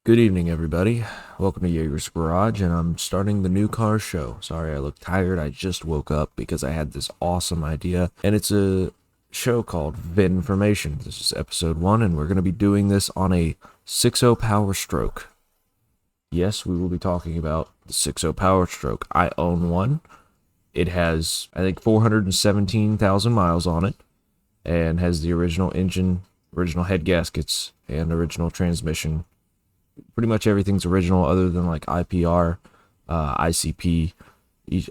Good evening, everybody. Welcome to Jaeger's Garage, and I'm starting the new car show. Sorry, I look tired. I just woke up because I had this awesome idea, and it's a show called Vinformation. This is episode 1, and we're going to be doing this on a 6.0 Power Stroke. Yes, we will be talking about the 6.0 Power Stroke. I own one. It has, I think, 417,000 miles on it, and has the original engine, original head gaskets, and original transmission. Pretty much everything's original other than like IPR, ICP.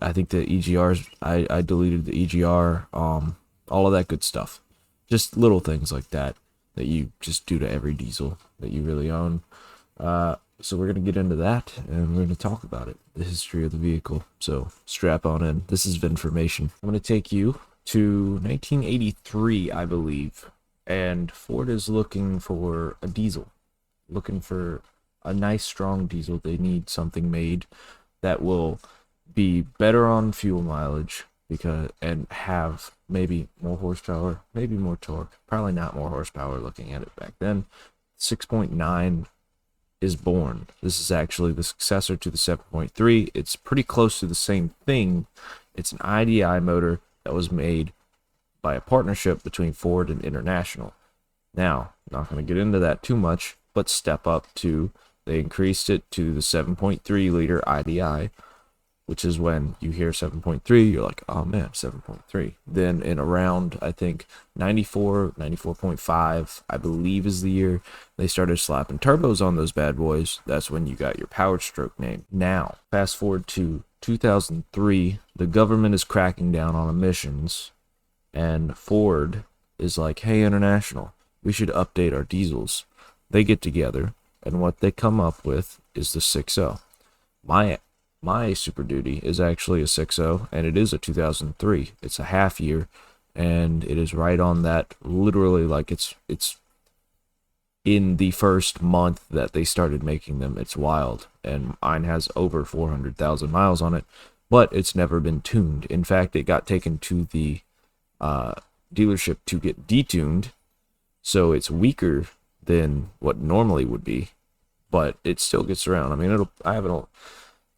I think the EGRs, I deleted the EGR, all of that good stuff. Just little things like that you just do to every diesel that you really own. So we're going to get into that, and we're going to talk about it, the history of the vehicle. So strap on in. This is Vinformation. I'm going to take you to 1983, I believe, and Ford is looking for a diesel, looking for a nice strong diesel. They need something made that will be better on fuel mileage and have maybe more horsepower, maybe more torque. Probably not more horsepower looking at it back then. 6.9 is born. This is actually the successor to the 7.3. It's pretty close to the same thing. It's an IDI motor that was made by a partnership between Ford and International. Now, I'm not going to get into that too much, but step up to, they increased it to the 7.3 liter IDI, which is when you hear 7.3, you're like, oh man, 7.3. Then in around, I think, 94, 94.5, I believe is the year, they started slapping turbos on those bad boys. That's when you got your Power Stroke name. Now, fast forward to 2003, the government is cracking down on emissions, and Ford is like, hey, International, we should update our diesels. They get together, and what they come up with is the 6.0. My Super Duty is actually a 6.0, and it is a 2003. It's a half year, and it is right on that, literally, like it's in the first month that they started making them. It's wild, and mine has over 400,000 miles on it, but it's never been tuned. In fact, it got taken to the dealership to get detuned, so it's weaker than what normally would be, but it still gets around. I mean, I have an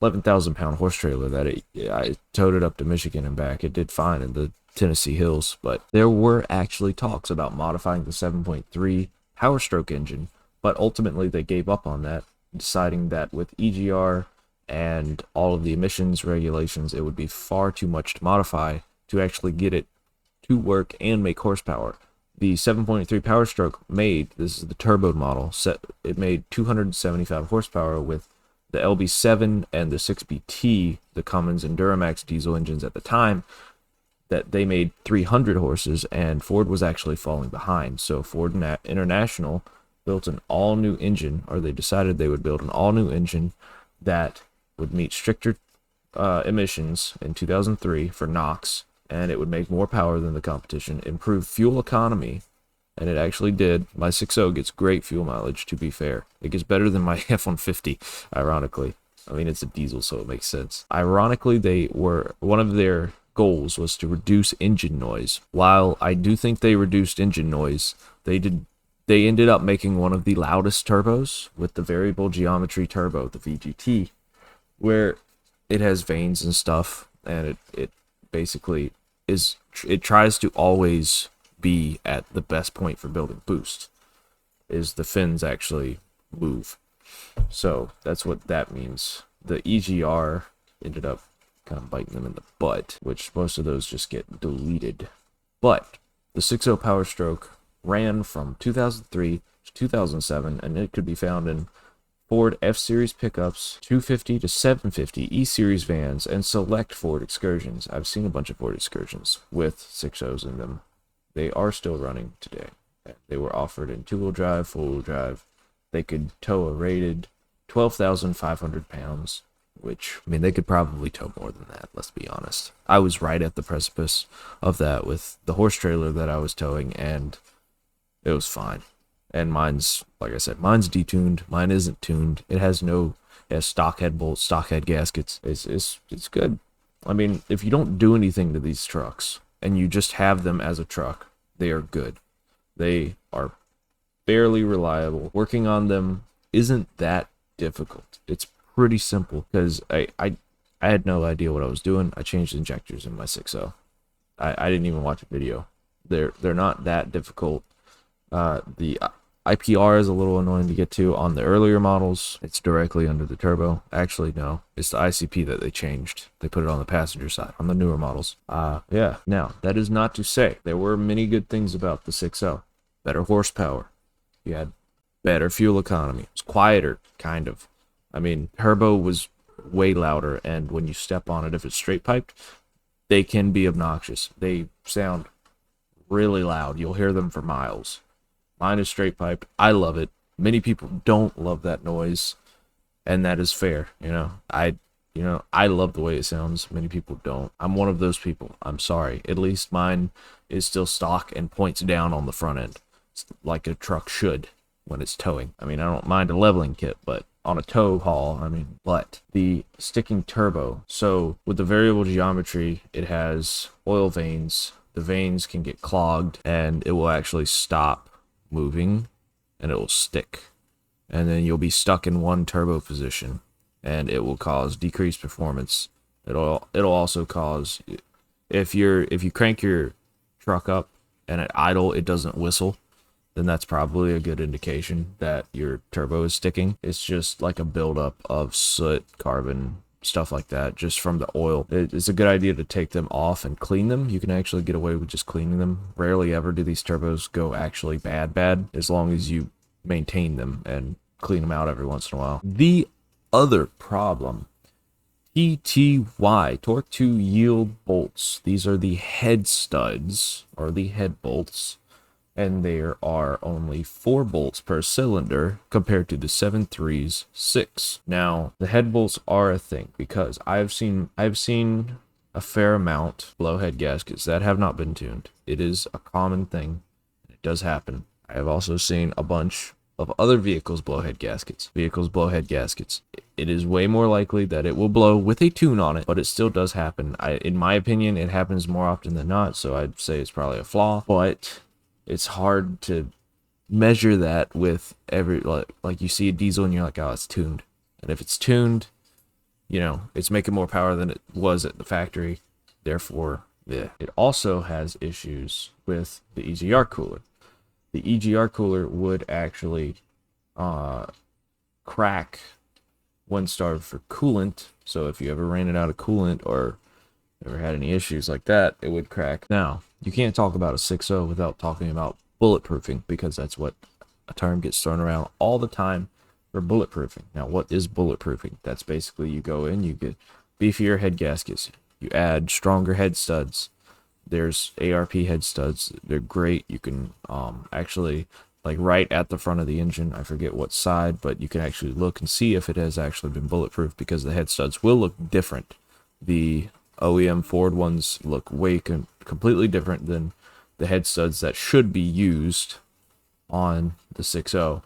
11,000 pound horse trailer that I towed it up to Michigan and back. It did fine in the Tennessee hills, but there were actually talks about modifying the 7.3 Power Stroke engine, but ultimately they gave up on that, deciding that with EGR and all of the emissions regulations, it would be far too much to modify to actually get it to work and make horsepower. The 7.3 Power Stroke this is the turbo model, it made 275 horsepower with the LB7 and the 6BT, the Cummins and Duramax diesel engines at the time, that they made 300 horses, and Ford was actually falling behind. So Ford International built an all-new engine, or they decided they would build an all-new engine that would meet stricter emissions in 2003 for NOx, and it would make more power than the competition, improve fuel economy, and it actually did. My 6.0 gets great fuel mileage, to be fair. It gets better than my F-150, ironically. I mean, it's a diesel, so it makes sense. Ironically, one of their goals was to reduce engine noise. While I do think they reduced engine noise, they ended up making one of the loudest turbos with the variable geometry turbo, the VGT, where it has vanes and stuff, and it basically it tries to always be at the best point for building boost, is the fins actually move. So that's what that means. The EGR ended up kind of biting them in the butt, which most of those just get deleted. But the 6.0 Power Stroke ran from 2003 to 2007, and it could be found in Ford F-Series pickups, 250 to 750 E-Series vans, and select Ford Excursions. I've seen a bunch of Ford Excursions with 6.0s in them. They are still running today. They were offered in two-wheel drive, four-wheel drive. They could tow a rated 12,500 pounds, which, I mean, they could probably tow more than that, let's be honest. I was right at the precipice of that with the horse trailer that I was towing, and it was fine. And mine's, like I said, mine's detuned. Mine isn't tuned. It has stock head bolts, stock head gaskets. It's good. I mean, if you don't do anything to these trucks and you just have them as a truck, they are good. They are fairly reliable. Working on them isn't that difficult. It's pretty simple because I had no idea what I was doing. I changed injectors in my 6.0. I didn't even watch a video. They're not that difficult. The IPR is a little annoying to get to on the earlier models. It's directly under the turbo. Actually, no, it's the ICP that they changed. They put it on the passenger side on the newer models. Yeah. Now, that is not to say there were many good things about the 6.0. Better horsepower. You had better fuel economy. It was quieter, kind of. I mean, turbo was way louder, and when you step on it, if it's straight piped, they can be obnoxious. They sound really loud. You'll hear them for miles. Mine is straight piped. I love it. Many people don't love that noise, and that is fair. I love the way it sounds. Many people don't. I'm one of those people. I'm sorry. At least mine is still stock and points down on the front end, like a truck should when it's towing. I mean, I don't mind a leveling kit, but on a tow haul, but the sticking turbo. So with the variable geometry, it has oil veins. The veins can get clogged, and it will actually stop moving, and it will stick. And then you'll be stuck in one turbo position, and it will cause decreased performance. It'll also cause, if you crank your truck up and at idle it doesn't whistle, then that's probably a good indication that your turbo is sticking. It's just like a buildup of soot, carbon, stuff like that, just from the oil. It's a good idea to take them off and clean them. You can actually get away with just cleaning them. Rarely ever do these turbos go actually bad, as long as you maintain them and clean them out every once in a while. The other problem, TTY, torque to yield bolts. These are the head studs, or the head bolts, and there are only 4 bolts per cylinder compared to the 7.3's 6. Now, the head bolts are a thing because I've seen a fair amount blow head gaskets that have not been tuned. It is a common thing. It does happen. I have also seen a bunch of other vehicles blow head gaskets. It is way more likely that it will blow with a tune on it, but it still does happen. In my opinion, it happens more often than not, so I'd say it's probably a flaw, but it's hard to measure that with every, like you see a diesel and you're like, oh, it's tuned. And if it's tuned, it's making more power than it was at the factory. Therefore, yeah. It also has issues with the EGR cooler. The EGR cooler would actually crack when starved for coolant. So if you ever ran it out of coolant or ever had any issues like that, it would crack. Now, you can't talk about a 6.0 without talking about bulletproofing, because that's what a term gets thrown around all the time for bulletproofing. Now, what is bulletproofing? That's basically you go in, you get beefier head gaskets, you add stronger head studs. There's ARP head studs. They're great. You can actually, like right at the front of the engine, I forget what side, but you can actually look and see if it has actually been bulletproof, because the head studs will look different. The OEM Ford ones look way completely different than the head studs that should be used on the 6.0.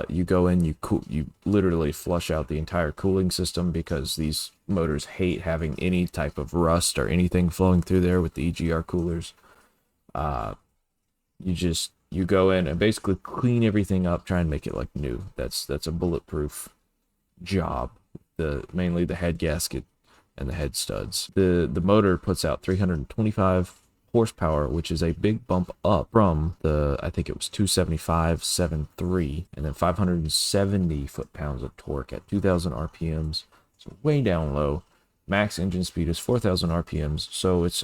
You go in, you literally flush out the entire cooling system, because these motors hate having any type of rust or anything flowing through there with the EGR coolers. You go in and basically clean everything up, try and make it like new. That's a bulletproof job. Mainly the head gasket and the head studs. The motor puts out 325 horsepower, which is a big bump up from I think it was 275 7.3, and then 570 foot-pounds of torque at 2,000 RPMs. So way down low. Max engine speed is 4,000 RPMs. So it's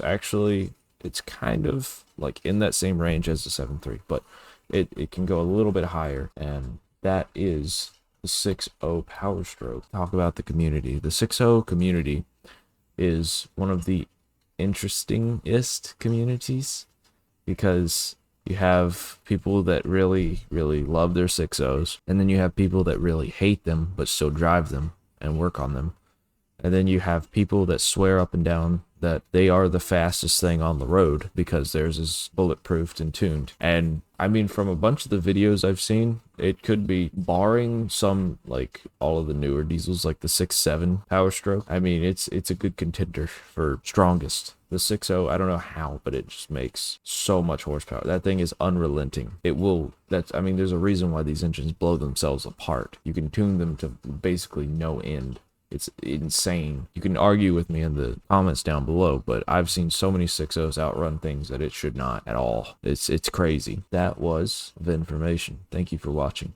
kind of like in that same range as the 7.3, but it can go a little bit higher, and that is the 6.0 Power Stroke. Talk about the community. The 6.0 community is one of the interestingest communities, because you have people that really, really love their 6.0s, and then you have people that really hate them but still drive them and work on them, and then you have people that swear up and down that they are the fastest thing on the road because theirs is bulletproofed and tuned. And I mean, from a bunch of the videos I've seen, it could be, barring some, like all of the newer diesels, like the 6.7 Power Stroke. I mean, it's a good contender for strongest. The 6.0, I don't know how, but it just makes so much horsepower. That thing is unrelenting. It will, I mean, there's a reason why these engines blow themselves apart. You can tune them to basically no end. It's insane. You can argue with me in the comments down below, but I've seen so many 6.0s outrun things that it should not at all. It's crazy. That was Vinformation. Thank you for watching.